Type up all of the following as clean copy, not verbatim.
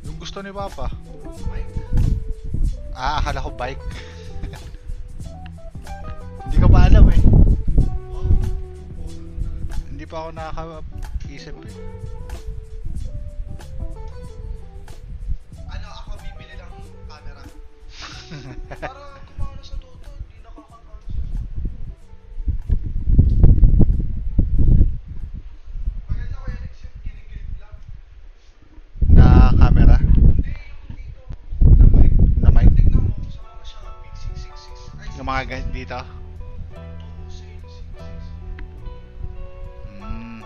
Yung gusto ni Papa. Ah, akala ko bike. Hindi ko pa alam eh. Hindi pa ako nakaka-isip eh. Ano, ako bibili ng camera. Para kumano sa toto, hindi nakakakano siya. Maganda ko yan, except ginigrip lang. Na camera. Hindi, yung dito, na mic. Na mic. Tignan mo, sama mo siya, big 666. Ay, Yung mga ganyan dito. 2666. Mm.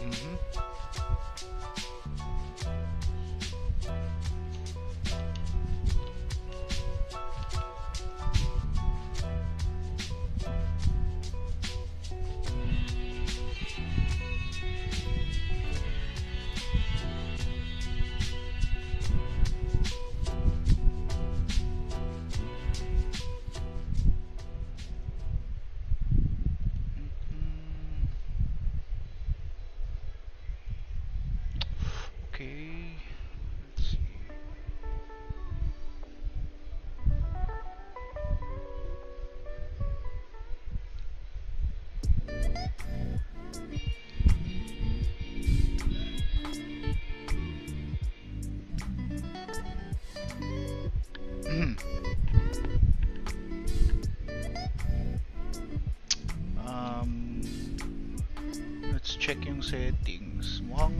Mhm. Okay. Let's see. Mhm. Um, let's check yung settings. Mukhang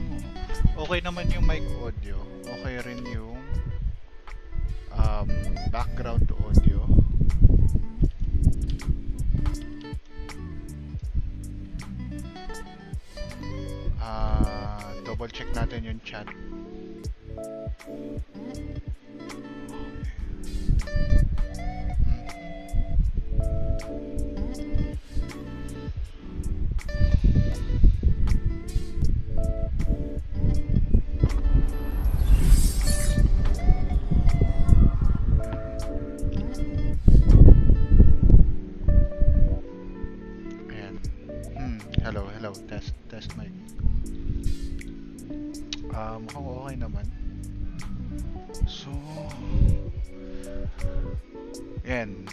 okay naman yung mic audio. Okay rin yung um, background audio. Double check natin yung chat. Ayan. Hello, hello. Test mic. Mukhang okay naman. So, yan.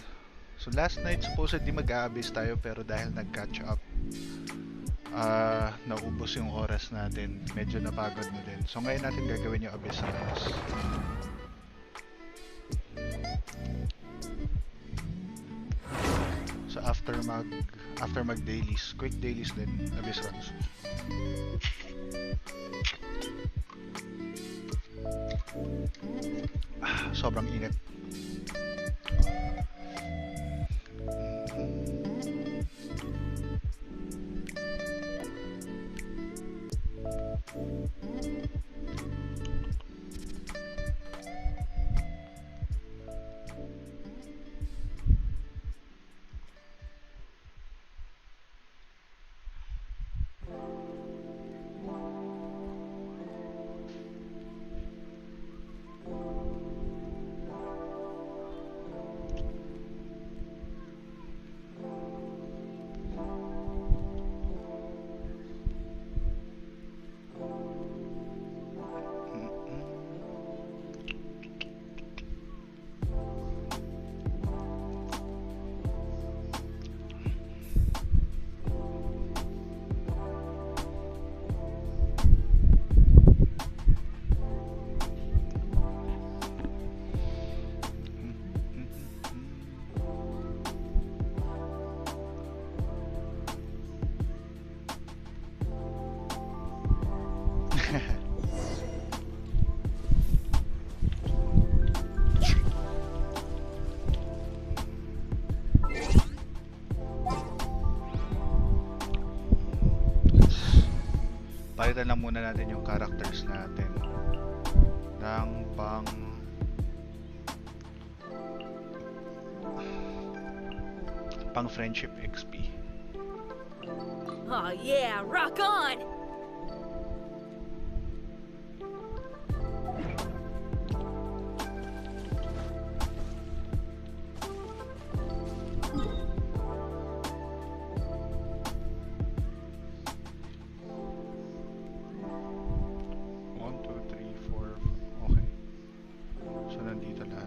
So, last night supposedly mag-aabis tayo pero dahil nag-catch up, naubos yung oras natin. Medyo napagod na din. So, ngayon natin gagawin yung abyss runs. So, after mag dailies, quick dailies din, abyss runs. Sobrang init. Palitan lang muna natin yung characters natin ng pang friendship XP. Oh yeah, rock on! One, two, three, four. Okay. So nandito lahat.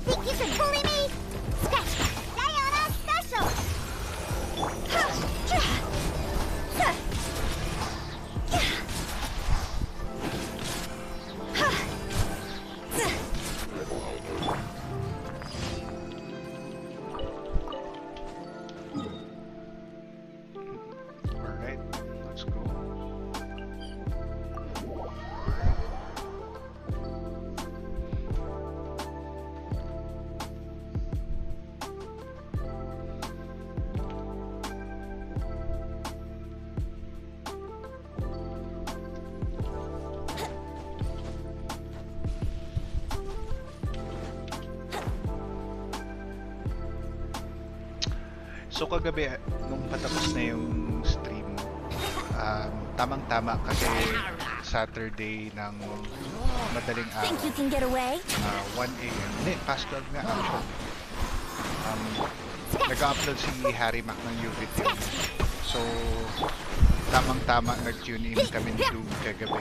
Think you can bully me? Scratch! Diana special! Alright, let's go. So kagabi, nung patapos na yung stream, tamang-tama kasi Saturday ng madaling araw, Think you can get away? 1 a.m. Hindi, past 12 nga actually. Nag-upload si Harry Mac ng new video. So, tamang-tama nag-tune in kami ni Doom kagabi.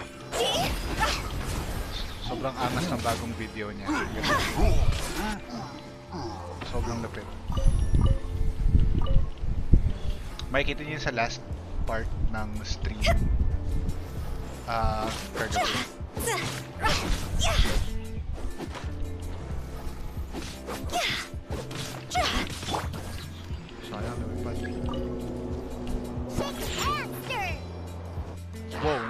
Sobrang angas ng bagong video niya. Sobrang lapit. Makikita niyo sa last part ng stream kagabi. Sayang lumipad. Wow,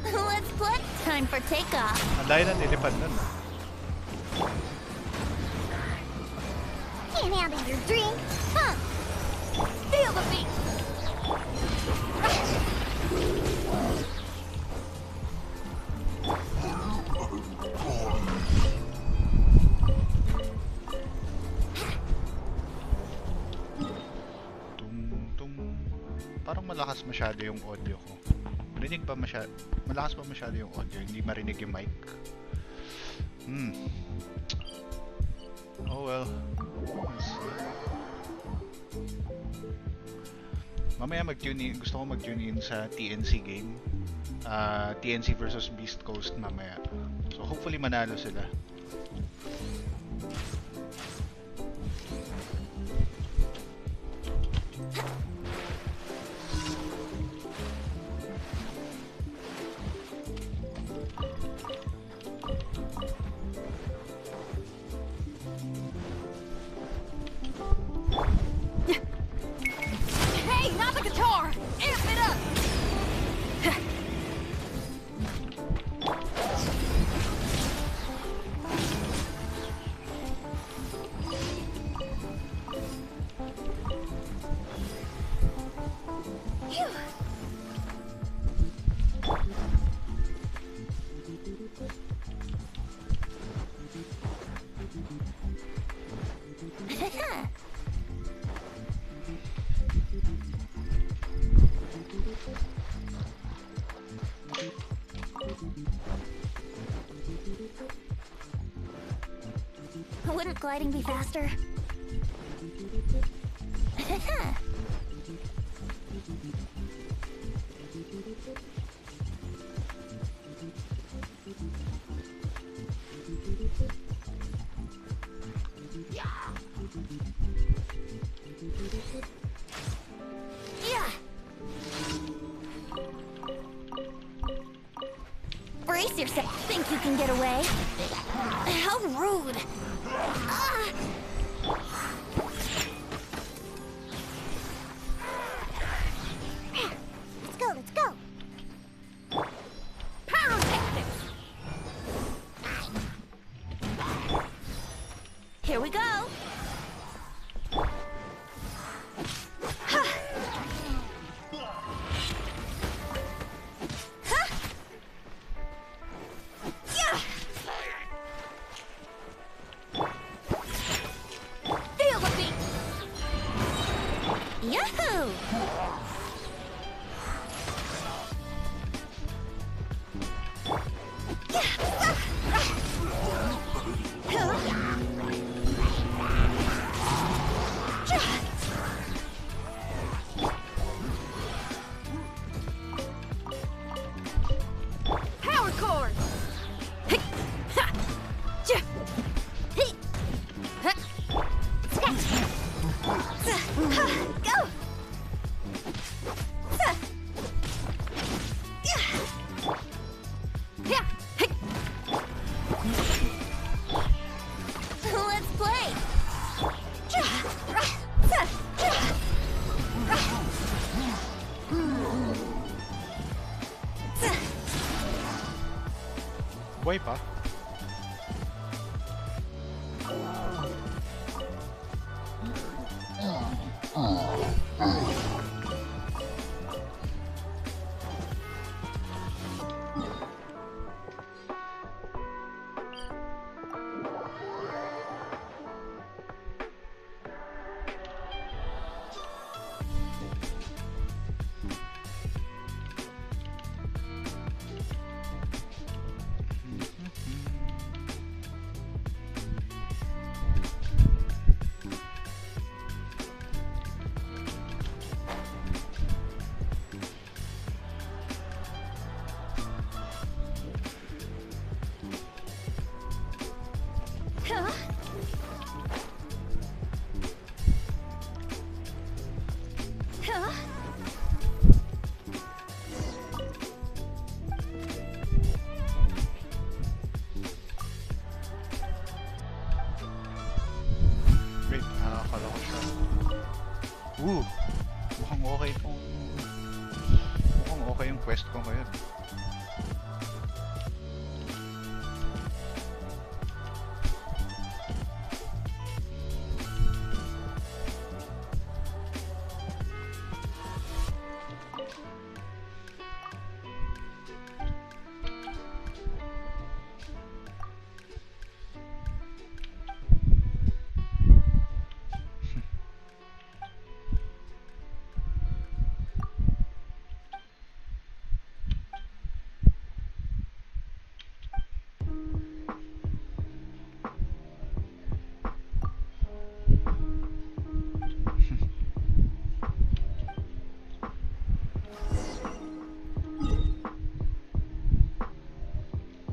Let's play. Time for takeoff. ang layo ng nilipad nun. Can't handle your drink, huh? Feel the beat. Tum. Parang malakas masyado yung audio ko. Marinig pa masyado? Malakas pa masyado yung audio, hindi marinig yung mic. Oh well. Let's see. Mamaya mag-tune in, gusto ko mag-tune in sa TNC game. TNC versus Beast Coast mamaya. So hopefully manalo sila. Hey, not the guitar! Amp it up! Wouldn't gliding be faster? Brace yourself. Think you can get away? How rude. Ah. Let's go, let's go. Pyrotactics! Here we go. Feel the beat! Yahoo! Power cord! Hick! Ha! Ja! Hey. Ha! Go! Yeah! Hick! Let's play! Buhay pa? Huh? Huh? Wait, akala ko siya. Mukhang okay tong... Mukhang okay yung quest ko ngayon.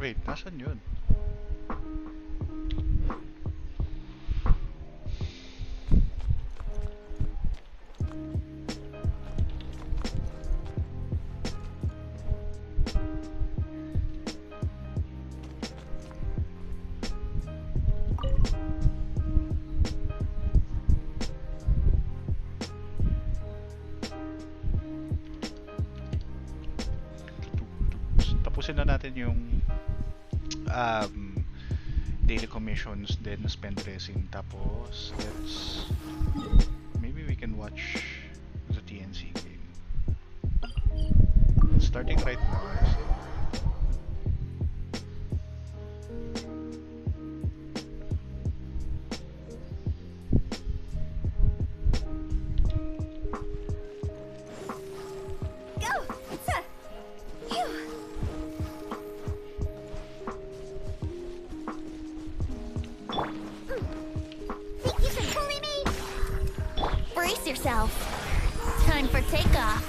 Wait, nasan yun? Tapusin na natin yung daily commissions, then spend resin, tapos maybe we can watch the TNC game. It's starting right now. Go! Phew. Think you can bully me? Brace yourself. Time for takeoff.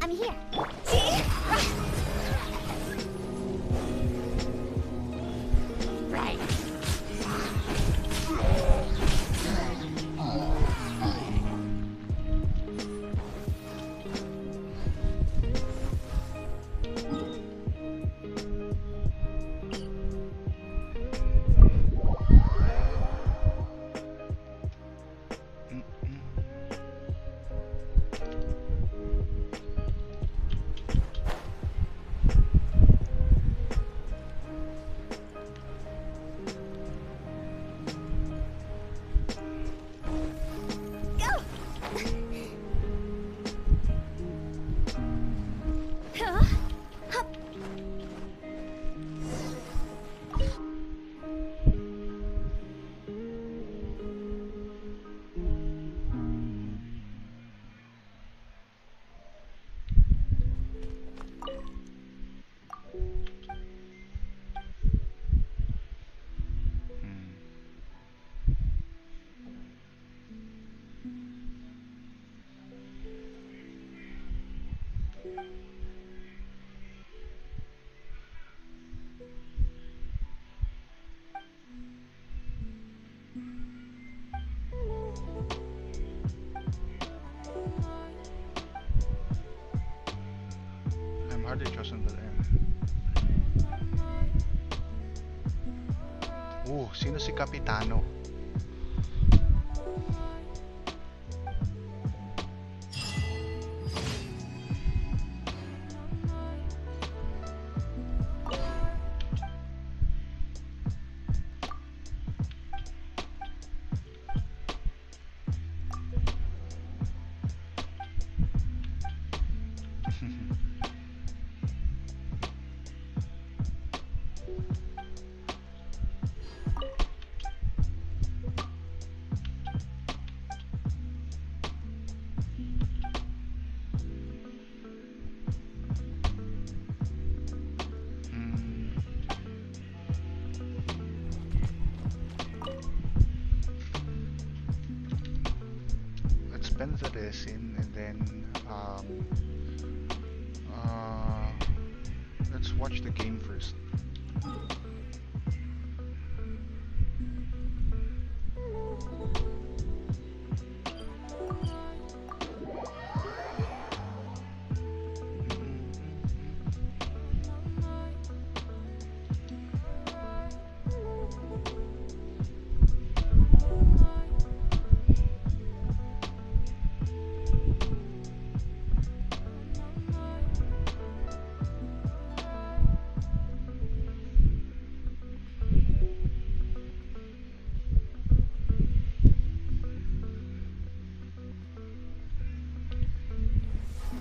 I'm here. Huh? Hup. Hmm. I'm hardly chosen but sino si Kapitano? Hmm. Let's spend the resin and then uh, let's watch the game first.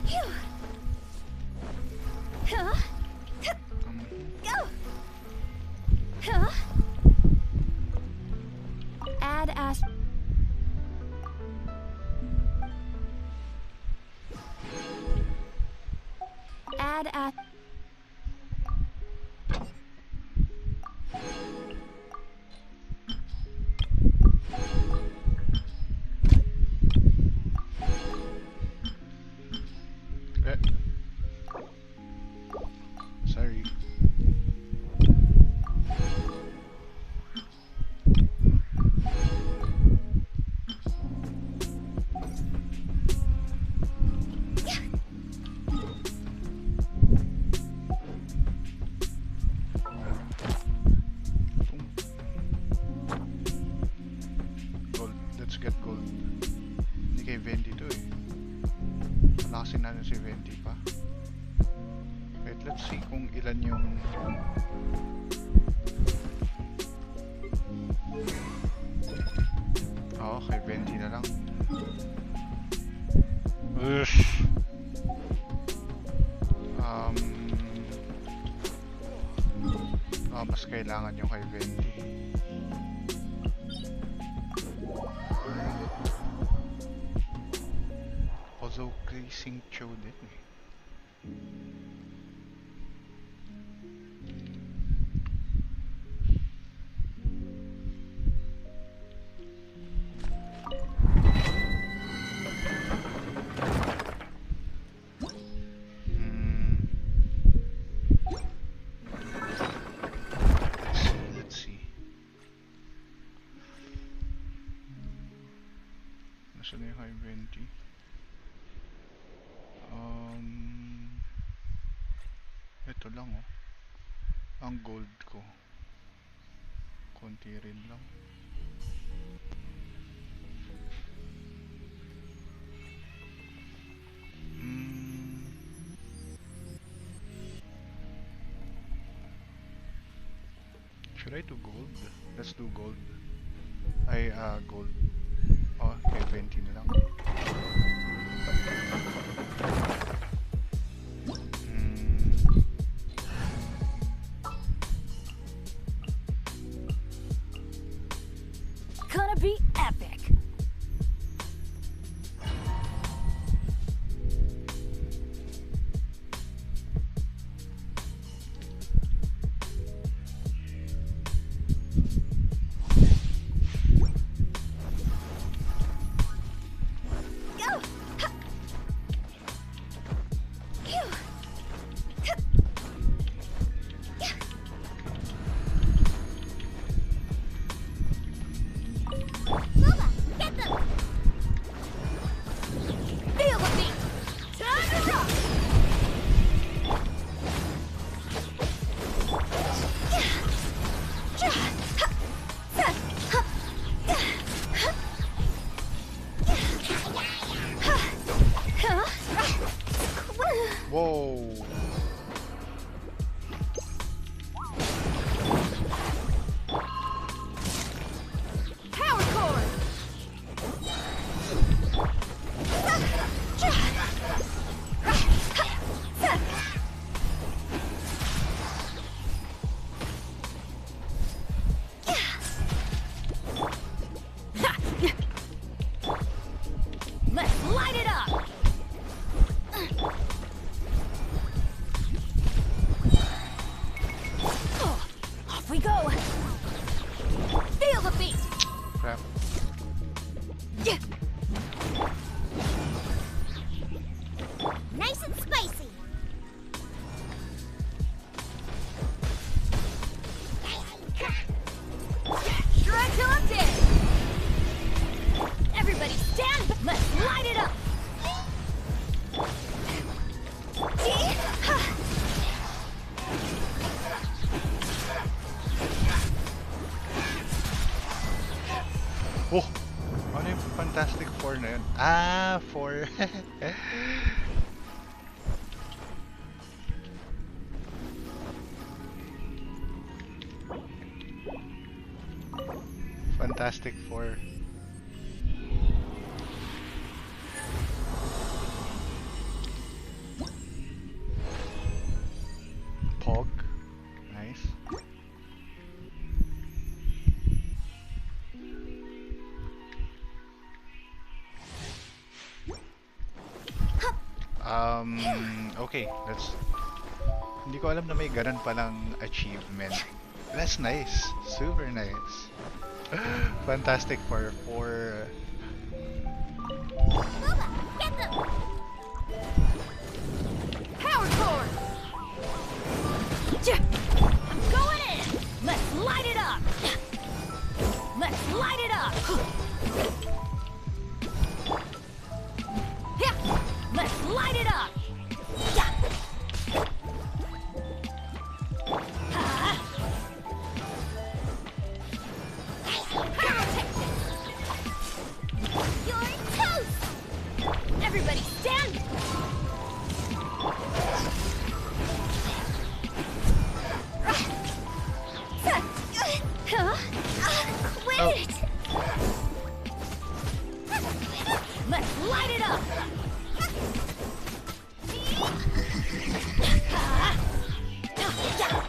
Phew. Huh? Go. Huh? Add as. Add as. Eh. Sorry. Gold. Let's get gold. Hindi kay Venti to eh. Lakasin natin si Venti pa. Wait, let's see kung ilan yung... Oo, kay Venti na lang. Ush. Mas kailangan yung kay Venti. Although Grazing Cho din eh. Let's see. Nasaan na yung high 20? Ito lang oh. Ang gold ko. Konti rin lang. Should I do gold? Let's do gold. Gold. Oh, kay 20 na lang. Whoa! Power core. Let's light it up. Oh, off we go. Feel the beat. Crap. Yeah. Nice and spicy. Shred till I'm dead. Everybody stand. Let's light it up. Oh! Ano yung Fantastic Four na yun? Ah, four. Fantastic Four. Pog. Nice. Okay, let's... Hindi ko alam na may ganun palang achievement. That's nice. Super nice. Fantastic for Lola, get them. Power core. I'm going in. Let's light it up. Let's light it up. Yeah. Let's light it up. Yeah. Ah. You're toast. Everybody stand. Huh? Quit it. Let's light it up.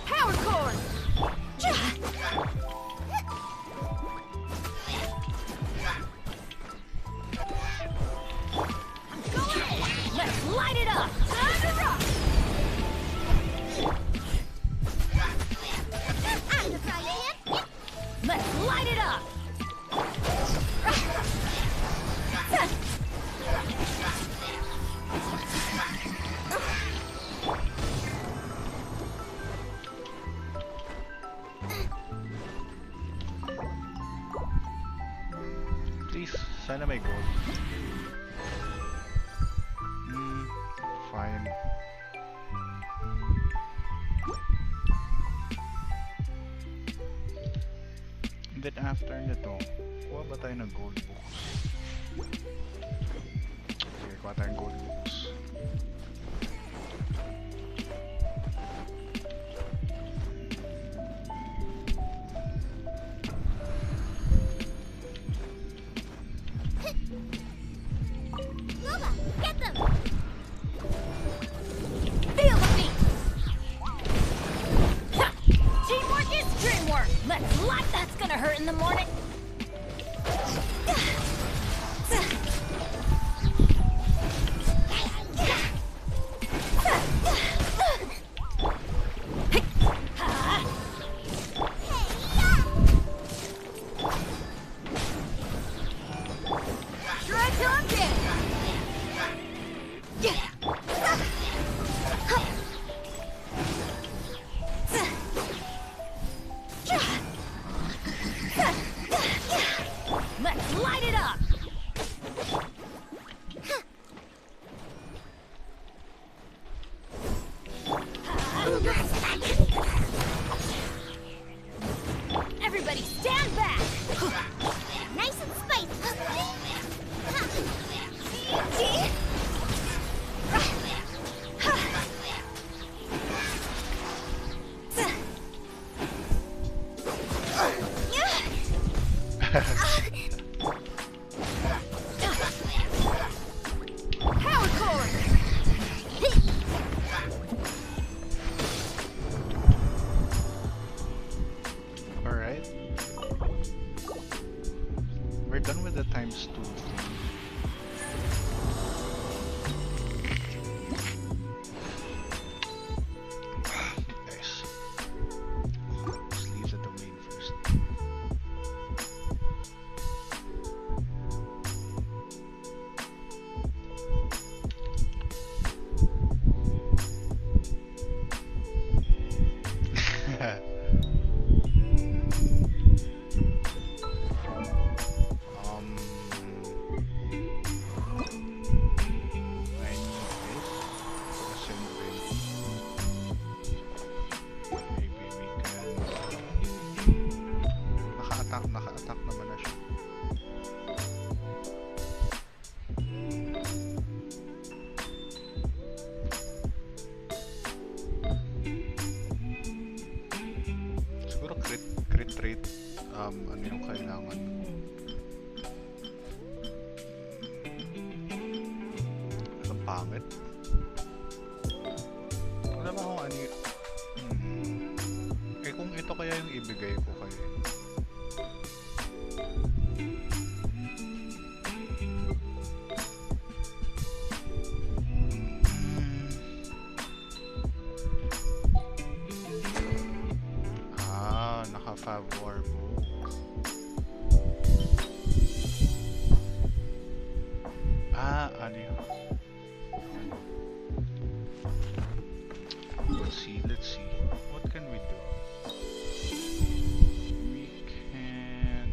Power core. Let's light it up. Time to rock. I'm the fry pan. Let's light it up. please, sana may gold. Fine. And then after nito, kuha ba tayo ng gold books? Sige, kuha tayo ng gold books. Lola, get them. Feel the beat. Ha! Teamwork is dreamwork. Let's light. That's gonna hurt in the morning. ibigay ko kayo. Naka-favor book. Ano yun? Let's see. What can we do? We can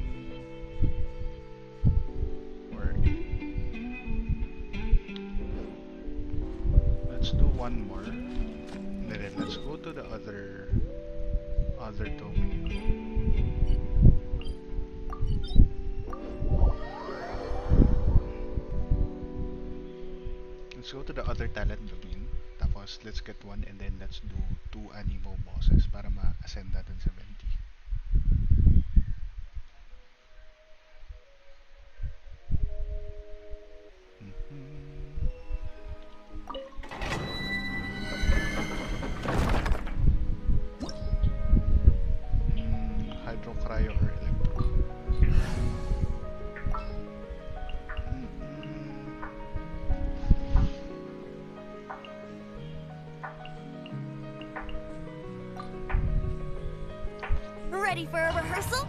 work. Let's do one more. And then let's go to the other domain. Let's go to the other talent domain. Tapos, let's get one and then let's do 2 animo bosses para ma-ascend natin sa 20. Hydro, cryo, or electro. Ready for a rehearsal?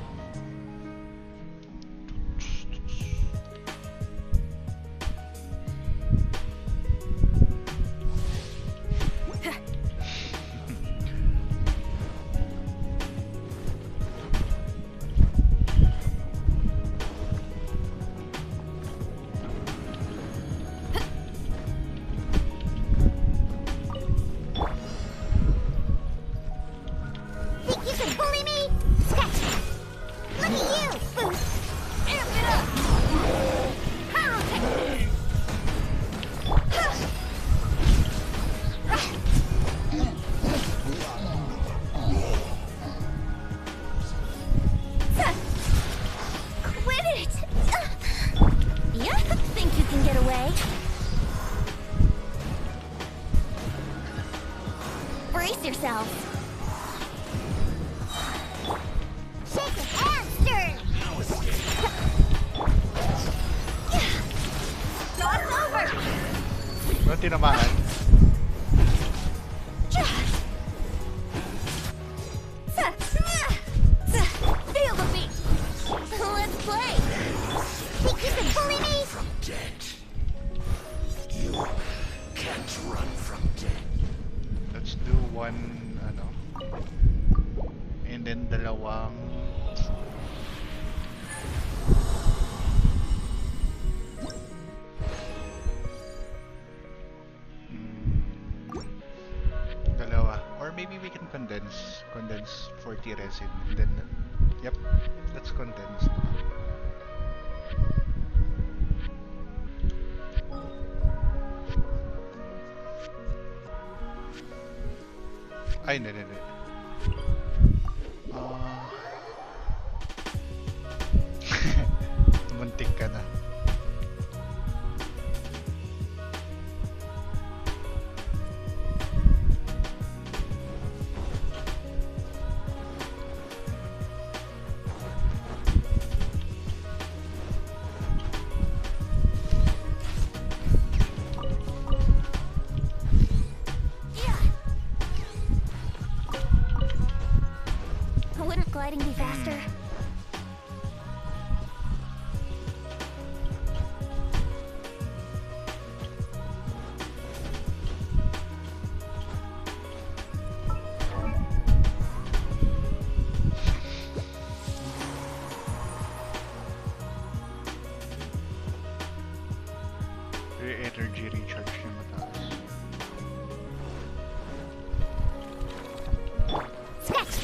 Think you can bully me? Sketch! Look at you, Boost! Amp it up! Pyrotech! Quit it! Yeah, think you can get away? Brace yourself! Shake it and stir! Cross over! Ba't tinamaan? Feel the beat! Let's play! Think you can bully me? From dead. You can't run from death. Let's do one, and then dalawang dalawa. Or maybe we can condense 40 resin and then yep, let's condense na. Ay, hindi. Muntik ka na. Wouldn't gliding be faster? Energy recharge niya mataas. Sketch!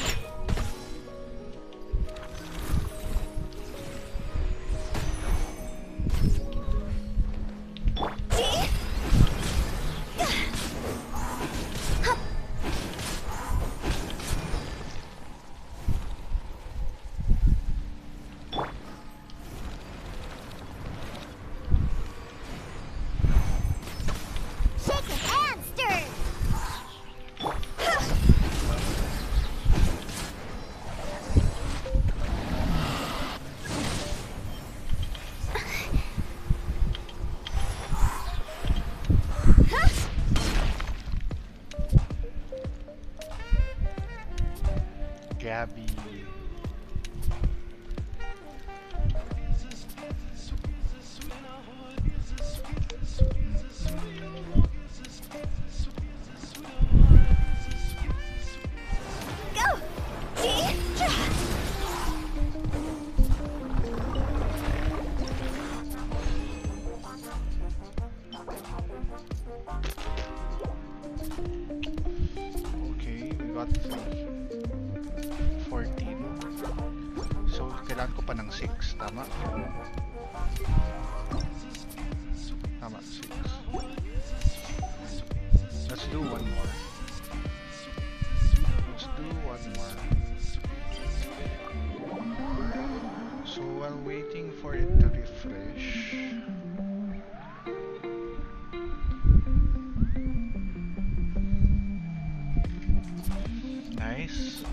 Gabby. Go! Okay, we got 3. 14. So, kailangan ko pa ng 6. Tama? Tama, 6. Let's do one more. Let's do one more. So, while waiting for it to refresh, nice.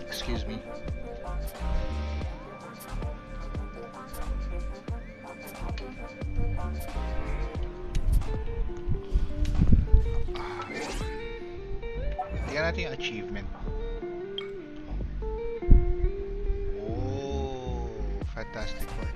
Excuse me. Tingnan natin yung achievement. Oh, fantastic work.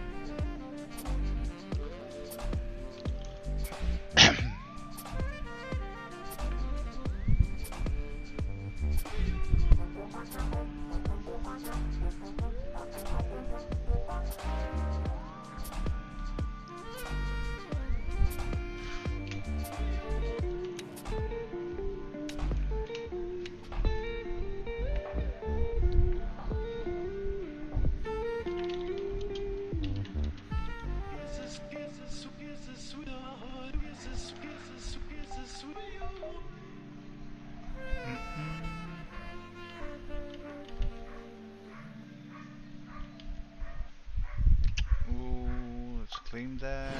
Ooh, let's claim that.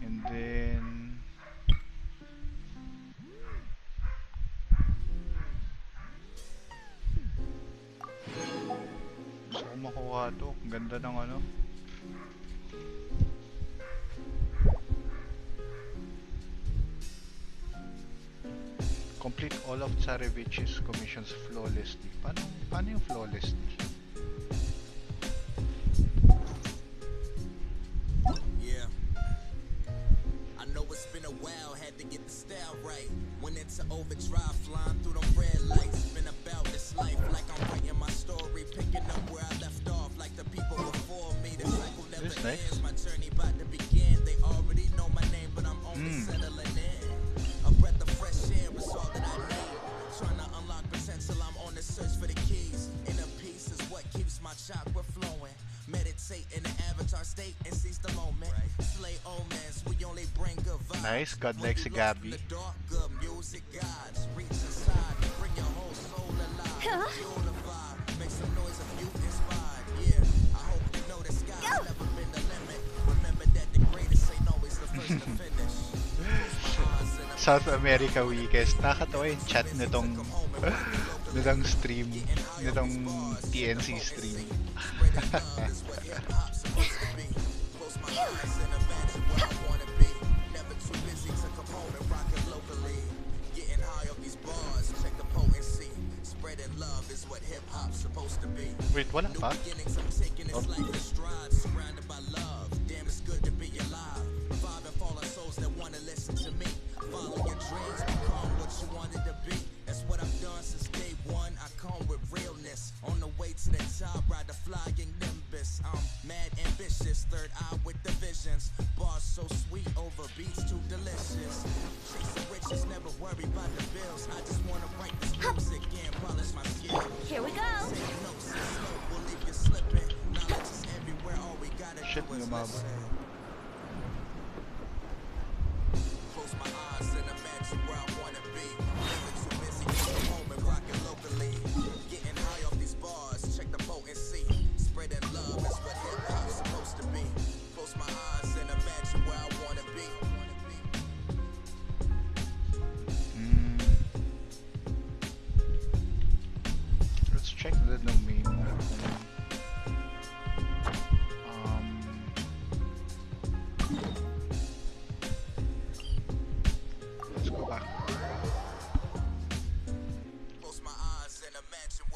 And then gusto ko makuha to. Ang ganda ng ano. Complete all of Tsarevich's commissions flawlessly. Paano yung flawlessly? Yeah. I know it's been a while, had to get the style right. Went into overdrive, flying through them red lights. Been about this life like I'm writing my story, picking up where I left off like the people before me. The cycle never This nice. ends, my journey about to begin. They already know my name, but I'm only settling in. A breath of fresh air is all that I need. Trying to unlock potential, I'm on the search for the keys. Inner peace is what keeps my chakra flowing. Meditate in the avatar state and seize the moment. Slay omens, we only bring good vibes. Nice, godlike si Gabby. The dark, good music guides. Reach inside, bring your whole soul alive. Feel the vibe, make some noise if you inspired. Yeah, I hope you know the sky's never been the limit. Remember that the greatest ain't always the first to finish. South America Weekest. Nakakatawa yung chat nitong nitong stream, nitong TNC stream. Wait, wala pa? Oh. Follow your dreams, become what you wanted to be. That's what I've done since day one. I come with realness. On the way to the top, ride the flying nimbus. I'm mad ambitious, third eye with the visions. Bars so sweet, over beats too delicious. Chasing riches, never worry about the bills. I just wanna write this music and polish my skill. Here we go. Take notes and slow, we'll leave you slipping. Knowledge is everywhere, all we gotta Shit, do is yung mama. listen. Close my eyes and imagine where I wanna be. Never too busy, going home and rocking locally. Getting high off these bars, check the potency. Spreading love is what hip hop's supposed to be. Close my eyes and imagine where I wanna be. Let's check the domain.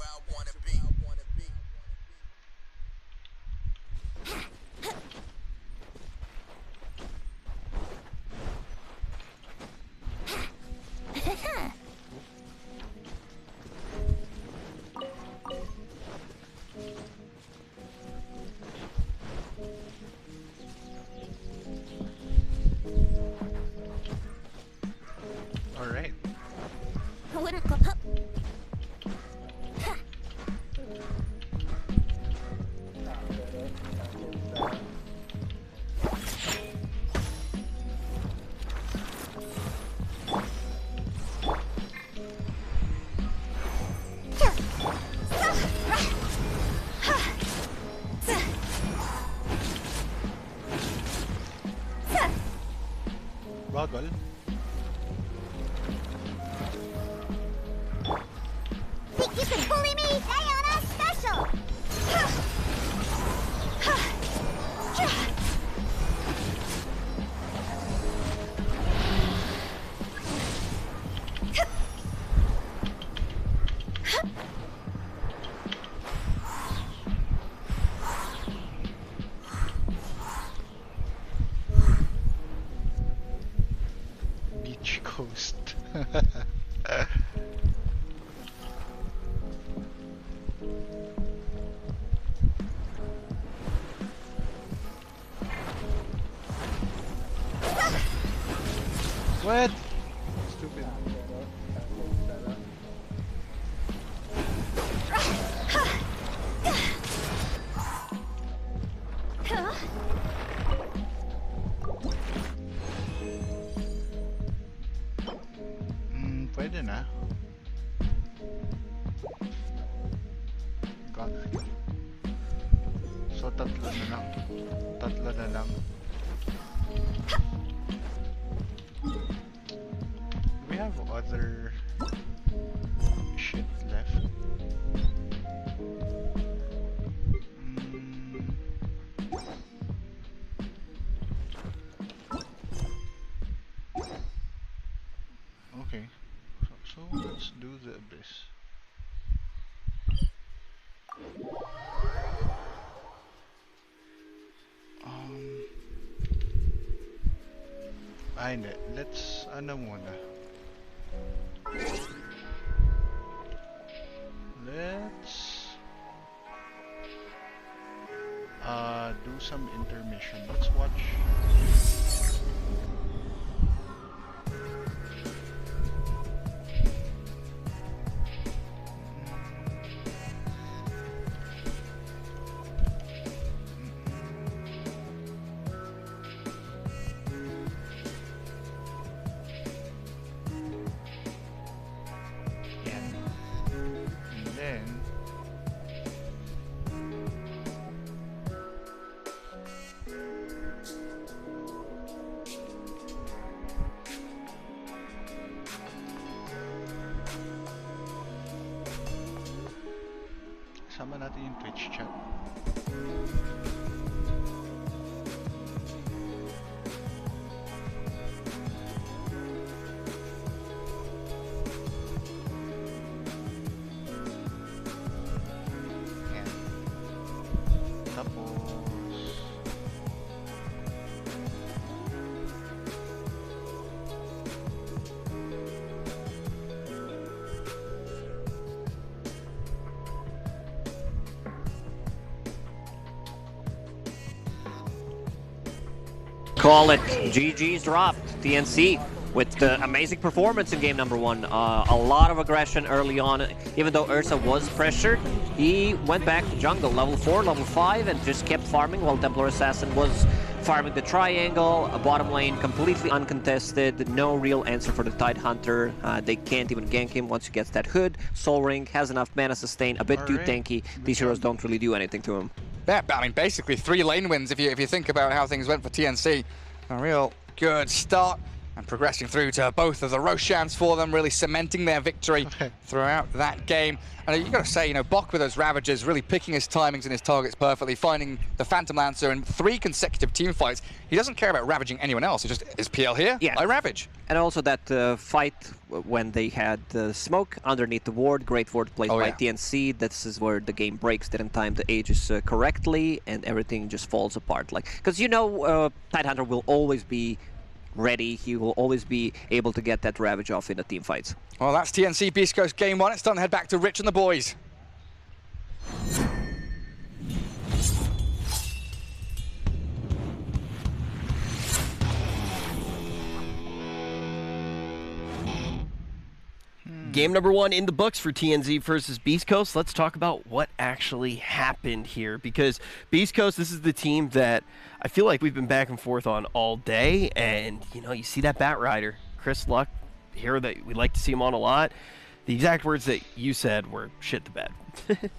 where I wanna be. All right. I wouldn't go up. Ruggle. Think you can bully me? Diana special! Beach coast. What? Stupid. Pwede na. Got it. So tatlo na lang. Tatlo na lang. We have other shit left. Okay. So let's do the abyss. Hindi. Let's ano muna. Let's do some intermission. Let's watch. Sama natin yung Twitch chat. Yan. Tapos call it GG's dropped. TNC with the amazing performance in game number 1. A lot of aggression early on. Even though Ursa was pressured, he went back to jungle, level 4, level 5, and just kept farming while Templar Assassin was farming the triangle. A bottom lane completely uncontested, no real answer for the Tide Hunter. They can't even gank him once he gets that hood. Soul Ring has enough mana sustain, a bit too tanky. These heroes don't really do anything to him. Yeah, I mean, basically 3 lane wins if you think about how things went for TNC. A real good start and progressing through to both of the Roshans for them, really cementing their victory throughout that game. And you got to say, you know, Bok with those Ravagers really picking his timings and his targets perfectly, finding the Phantom Lancer in 3 consecutive team fights. He doesn't care about ravaging anyone else. He just, is PL here? Yeah. I ravage. And also that fight when they had smoke underneath the ward, great ward placed by TNC. This is where the game breaks, didn't time the ages correctly, and everything just falls apart. Like, because you know, Tidehunter will always be ready. He will always be able to get that Ravage off in the team fights. Well, that's TNC Beast Coast game 1. It's time to head back to Rich and the boys. Game number 1 in the books for TNZ versus Beast Coast. Let's talk about what actually happened here, because Beast Coast, this is the team that I feel like we've been back and forth on all day, and you know, you see that Bat Rider, Chris Luck here, that we like to see him on a lot. The exact words that you said were shit the bed.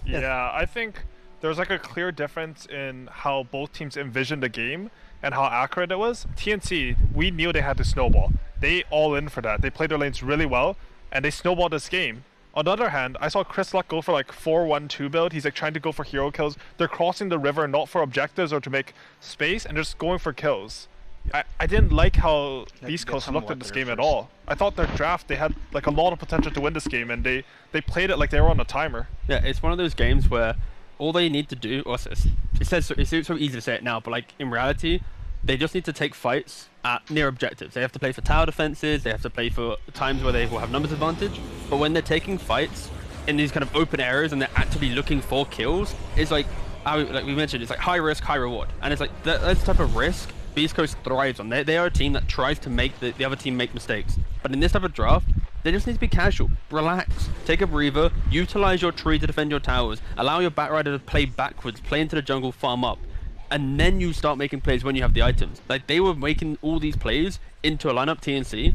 Yeah, I think there's like a clear difference in how both teams envisioned the game and how accurate it was. TNC, we knew they had to snowball. They all in for that. They played their lanes really well, and they snowballed this game. On the other hand, I saw Chris Luck go for like 4-1-2 build. He's like trying to go for hero kills. They're crossing the river not for objectives or to make space, and just going for kills. I didn't like how Beast Coast looked at this game at all. I thought their draft, they had like a lot of potential to win this game, and they played it like they were on a timer. Yeah, it's one of those games where all they need to do, or it's so easy to say it now, but like in reality, they just need to take fights at near objectives. They have to play for tower defenses, they have to play for times where they will have numbers advantage, but when they're taking fights in these kind of open areas and they're actively looking for kills, it's like we mentioned, it's like high risk, high reward. And it's like that's the type of risk Beast Coast thrives on. They are a team that tries to make the other team make mistakes. But in this type of draft, they just need to be casual, relax, take a breather, utilize your tree to defend your towers, allow your Bat Rider to play backwards, play into the jungle, farm up, and then you start making plays when you have the items. Like, they were making all these plays into a lineup TNC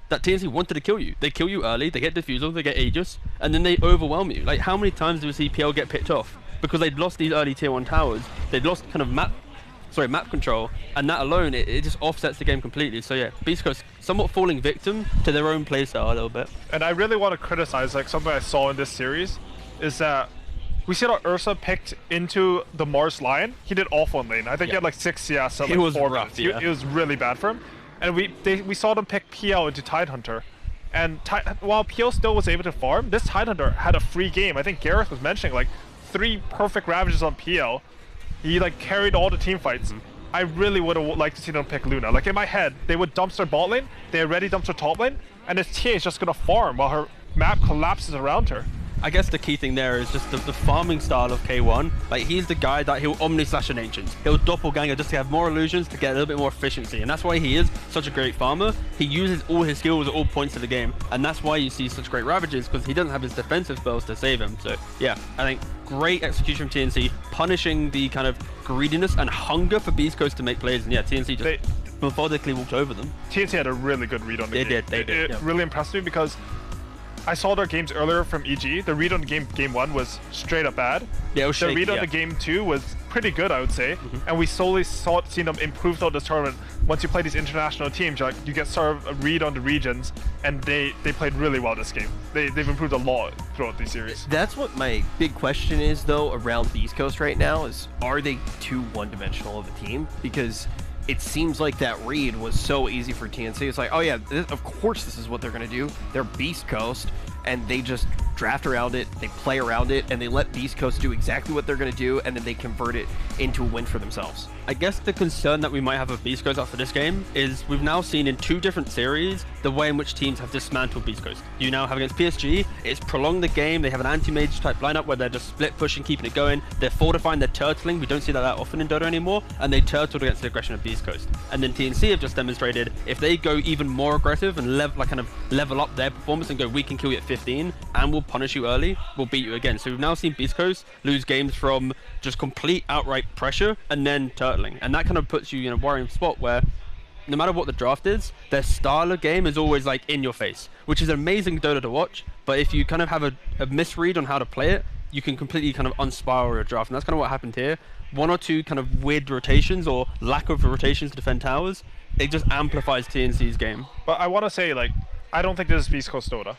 that TNC wanted to kill you. They kill you early, they get Diffusal, they get Aegis, and then they overwhelm you. Like, how many times do we see PL get picked off? Because they'd lost these early tier 1 towers, they'd lost kind of map control, and that alone, it just offsets the game completely. So yeah, Beast Coast somewhat falling victim to their own playstyle a little bit. And I really want to criticize, like, something I saw in this series, is that we see how Ursa picked into the Mars line. He did awful in lane. I think he had like 6 CS at like 4 minutes. It was really bad for him. And we saw them pick PL into Tidehunter. And while PL still was able to farm, this Tidehunter had a free game. I think Gareth was mentioning like 3 perfect Ravages on PL. He like carried all the team fights. I really would have liked to see them pick Luna. Like, in my head, they would dumpster bot lane, they already dumped her top lane, and this TA is just gonna farm while her map collapses around her. I guess the key thing there is just the farming style of K1. Like, he's the guy that he'll Omni-slash an Ancients. He'll doppelganger just to have more illusions to get a little bit more efficiency. And that's why he is such a great farmer. He uses all his skills at all points of the game. And that's why you see such great Ravages, because he doesn't have his defensive spells to save him. So yeah, I think great execution from TNC, punishing the kind of greediness and hunger for Beast Coast to make plays. And yeah, TNC just methodically walked over them. TNC had a really good read on the game. They did. It really impressed me, because I saw their games earlier from EG. The read on game 1 was straight up bad. Yeah, it was shaky, the read on the game 2 was pretty good, I would say. And we slowly seen them improve throughout this tournament. Once you play these international teams, you get sort of a read on the regions, and they played really well this game. They've improved a lot throughout these series. That's what my big question is, though, around Beast Coast right now, is are they too one-dimensional of a team? Because it seems like that read was so easy for TNC. It's like, oh yeah, of course this is what they're going to do. They're Beast Coast, and they just draft around it, they play around it, and they let Beast Coast do exactly what they're going to do, and then they convert it into a win for themselves. I guess the concern that we might have of Beast Coast after this game is we've now seen in 2 different series the way in which teams have dismantled Beast Coast. You now have against PSG, it's prolonged the game, they have an anti-mage type lineup where they're just split pushing, keeping it going, they're fortifying, they're turtling, we don't see that often in Dota anymore, and they turtled against the aggression of Beast Coast. And then TNC have just demonstrated if they go even more aggressive and level up their performance and go, we can kill you at 15 and we'll punish you early, we'll beat you again. So we've now seen Beast Coast lose games from just complete outright pressure and then turtling, and that kind of puts you in a worrying spot where no matter what the draft is, their style of game is always like in your face, which is amazing Dota to watch, but if you kind of have a misread on how to play it, you can completely kind of unspiral your draft, and that's kind of what happened here. 1 or 2 kind of weird rotations or lack of rotations to defend towers it just amplifies TNC's game. But I want to say, like, I don't think this is Beast Coast Dota.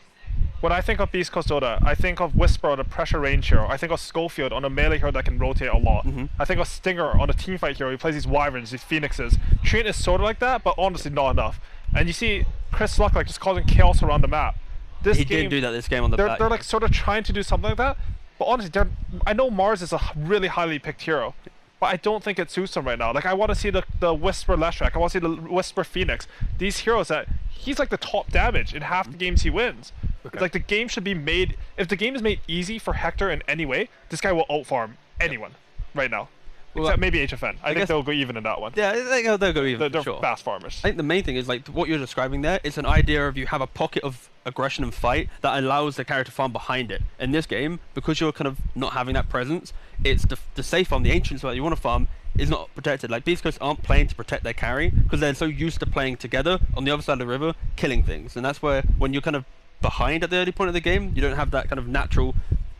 When I think of Beast Coast Dota, I think of Whisper on a pressure range hero. I think of Schofield on a melee hero that can rotate a lot. I think of Stinger on a teamfight hero. He plays these Wyverns, these Phoenixes. Treant is sort of like that, but honestly not enough. And you see Chris Luck like just causing chaos around the map. He didn't do that this game on the back. They're like sort of trying to do something like that, but honestly, I know Mars is a really highly picked hero, but I don't think it suits him right now. Like, I want to see the Whisper Leshrac, I want to see the Whisper Phoenix. These heroes that he's like the top damage in half the games he wins. Okay. Like, the game should be made, if the game is made easy for Hector in any way, this guy will outfarm anyone right now. Well, except maybe HFN. I think they'll go even in that one. Yeah, they'll go even. They're sure. fast farmers. I think the main thing is like what you're describing there. It's an idea of you have a pocket of aggression and fight that allows the character farm behind it. In this game, because you're kind of not having that presence, it's the safe farm, the ancients that you want to farm is not protected. Like, Beast Coast aren't playing to protect their carry because they're so used to playing together on the other side of the river, killing things. And that's where when you're kind of behind at the early point of the game, you don't have that kind of natural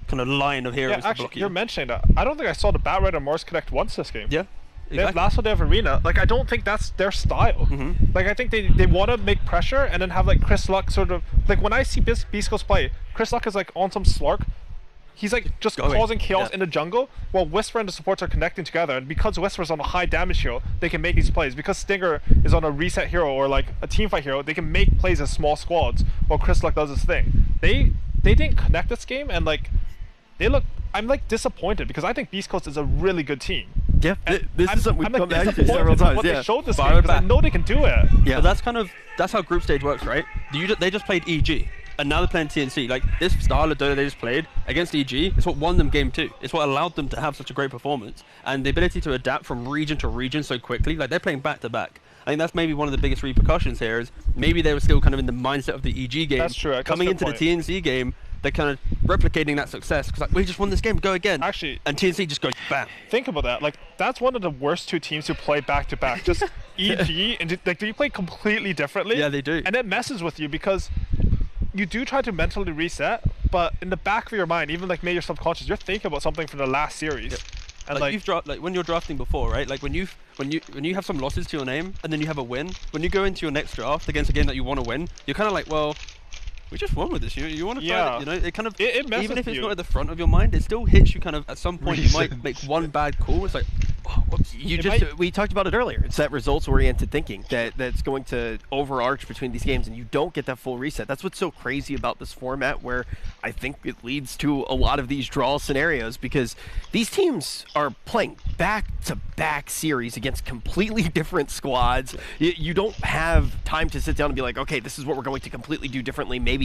kind of line of heroes to block you. You're mentioning that. I don't think I saw the Bat Rider Mars connect once this game. Yeah. Exactly. They have Lasso, they have Arena. Like, I don't think that's their style. Like, I think they want to make pressure and then have like Chris Luck sort of like, when I see Beast Coast play, Chris Luck is like on some Slark. He's like just causing chaos in the jungle while Whisper and the supports are connecting together, and because Whisper's on a high damage hero, they can make these plays. Because Stinger is on a reset hero or like a teamfight hero, they can make plays as small squads while Chris Luck does his thing. They didn't connect this game, and like I'm like disappointed because I think Beast Coast is a really good team. Yeah, this is something we've come back to several times. What they showed this game, because I know they can do it. Yeah, but that's how group stage works, right? They just played EG, and now they're playing TNC. Like, this style of Dota they just played against EG, it's what won them game 2. It's what allowed them to have such a great performance, and the ability to adapt from region to region so quickly. Like, they're playing back to back. I think that's maybe one of the biggest repercussions here is maybe they were still kind of in the mindset of the EG game. That's true. Coming into the TNC game, they're kind of replicating that success because like, we just won this game, go again. Actually, and TNC just goes bam. Think about that. Like, that's one of the worst two teams who play back to back. Just EG and like they play completely differently. Yeah, they do. And it messes with you because you do try to mentally reset, but in the back of your mind, even like maybe you're subconscious, you're thinking about something from the last series. Yep. And like you've like when you're drafting before, right? Like when you have some losses to your name and then you have a win, when you go into your next draft against a game that you want to win, you're kind of like, well, we just won with this. You want to try it, you know? It kind of even if it's not at the front of your mind, it still hits you kind of at some point. You might make one bad call. It's like, oh, whoops. We talked about it earlier. It's that results-oriented thinking that's going to overarch between these games, and you don't get that full reset. That's what's so crazy about this format, where I think it leads to a lot of these draw scenarios, because these teams are playing back-to-back series against completely different squads. You don't have time to sit down and be like, okay, this is what we're going to completely do differently. Maybe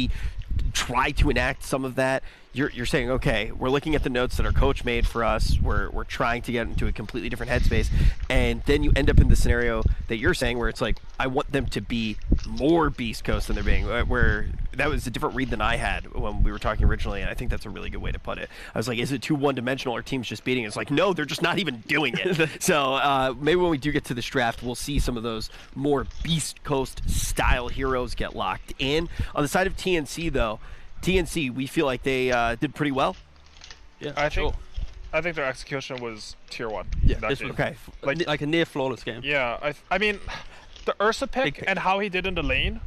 try to enact some of that. You're saying, okay, we're looking at the notes that our coach made for us. We're trying to get into a completely different headspace, and then you end up in the scenario that you're saying, where it's like, I want them to be more Beast Coast than they're being. Where that was a different read than I had when we were talking originally, and I think that's a really good way to put it. I was like, is it too one-dimensional? Are teams just beating it? It's like, no, they're just not even doing it. So maybe when we do get to this draft, we'll see some of those more Beast Coast style heroes get locked in. On the side of TNC, though, TNC, we feel like they did pretty well. Yeah, I think their execution was tier 1. Yeah, okay. Like a near flawless game. Yeah, I mean, the Ursa pick and how he did in the lane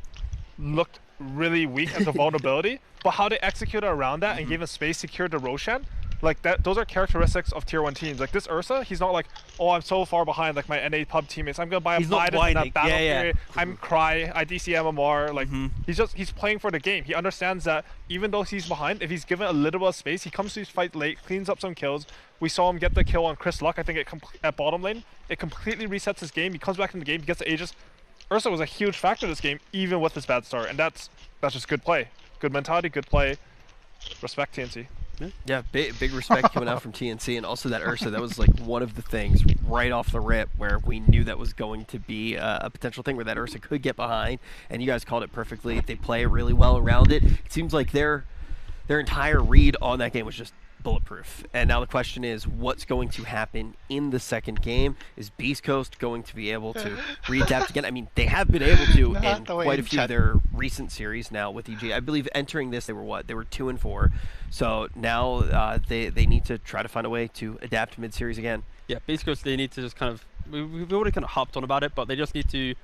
looked really weak as a vulnerability, but how they executed around that and gave him space, secured the Roshan, like that. Those are characteristics of tier 1 teams. Like this Ursa, he's not like, oh, I'm so far behind like my NA pub teammates, I'm gonna buy a Biden in that battle period. I'm cry, I DC MMR. Like he's playing for the game. He understands that even though he's behind, if he's given a little bit of space, he comes to his fight late, cleans up some kills. We saw him get the kill on Chris Luck, I think at bottom lane. It completely resets his game. He comes back in the game, he gets the Aegis. Ursa was a huge factor in this game, even with this bad start, and that's just good play. Good mentality, good play. Respect TNC. Yeah, big respect coming out from TNC, and also that Ursa, that was like one of the things right off the rip where we knew that was going to be a potential thing where that Ursa could get behind, and you guys called it perfectly. They play really well around it. It seems like their entire read on that game was just bulletproof. And now the question is, what's going to happen in the second game? Is Beast Coast going to be able to readapt again? I mean, they have been able to in quite a few of their recent series now with EG. I believe entering this, they were 2-4. So now they need to try to find a way to adapt mid-series again. Yeah, Beast Coast, they need to just kind of, we've already kind of hopped on about it, but they just need to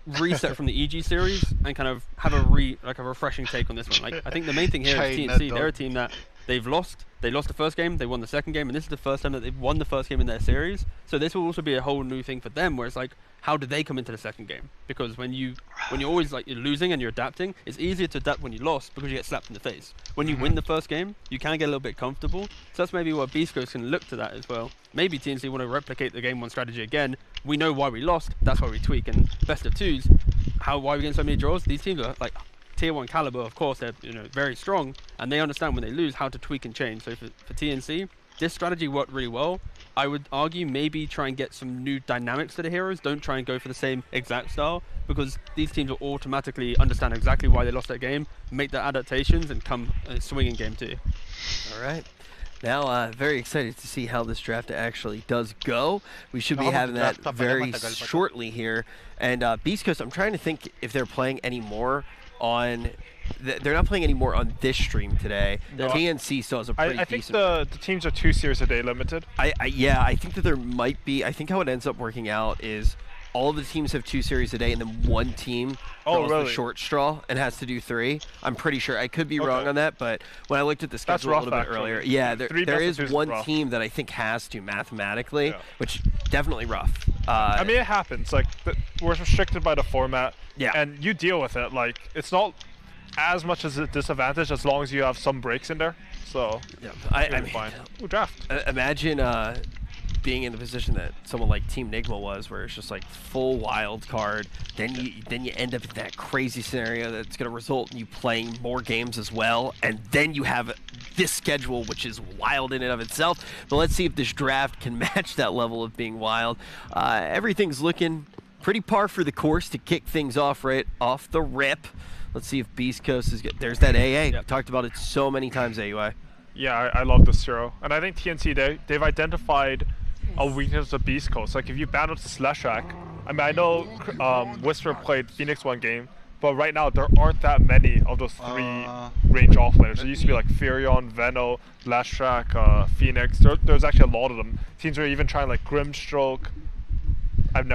reset from the EG series and kind of have a refreshing take on this one. Like, I think the main thing here is TNC. They're a team that they've lost. They lost the first game, they won the second game, and this is the first time that they've won the first game in their series. So this will also be a whole new thing for them, where it's like, how do they come into the second game? Because when you're always like you're losing and you're adapting, it's easier to adapt when you lost because you get slapped in the face. When you win the first game, you can get a little bit comfortable. So that's maybe what Beast Coast can look to that as well. Maybe TNC want to replicate the game one strategy again. We know why we lost, that's why we tweak. And best of twos, why are we getting so many draws? These teams are like tier 1 caliber, of course, they're very strong, and they understand when they lose how to tweak and change. So for TNC, this strategy worked really well. I would argue maybe try and get some new dynamics to the heroes. Don't try and go for the same exact style, because these teams will automatically understand exactly why they lost that game, make their adaptations, and come swing in game 2. All right. Now, very excited to see how this draft actually does go. We should be having that very shortly here. And Beast Coast, I'm trying to think if they're playing any more on... They're not playing anymore on this stream today. No. TNC still has a pretty decent... I think the teams are 2 series a day limited. Yeah, I think that there might be... I think how it ends up working out is all of the teams have 2 series a day, and then one team draws the short straw and has to do 3. I'm pretty sure. I could be wrong on that, but when I looked at the schedule a little bit earlier, yeah, there is one team that I think has to mathematically, which definitely rough. I mean, it happens. Like, we're restricted by the format, and you deal with it. Like, it's not as much as a disadvantage as long as you have some breaks in there. So, I mean, fine. Ooh, draft. Imagine being in the position that someone like Team Nigma was, where it's just like full wild card, then you end up in that crazy scenario that's going to result in you playing more games as well, and then you have this schedule, which is wild in and of itself. But let's see if this draft can match that level of being wild. Everything's looking pretty par for the course to kick things off right off the rip. Let's see if Beast Coast is good. There's that AA. We talked about it so many times, AUI. Yeah, I love this hero. And I think TNC, they've identified a weakness of Beast Coast. Like, if you ban out the Slash Rack, I mean, I know Whisper played Phoenix one game, but right now there aren't that many of those 3 range offlaners. There used to be like Furion, Veno, Lashrak, Phoenix. There's actually a lot of them. Teams are even trying like Grimstroke,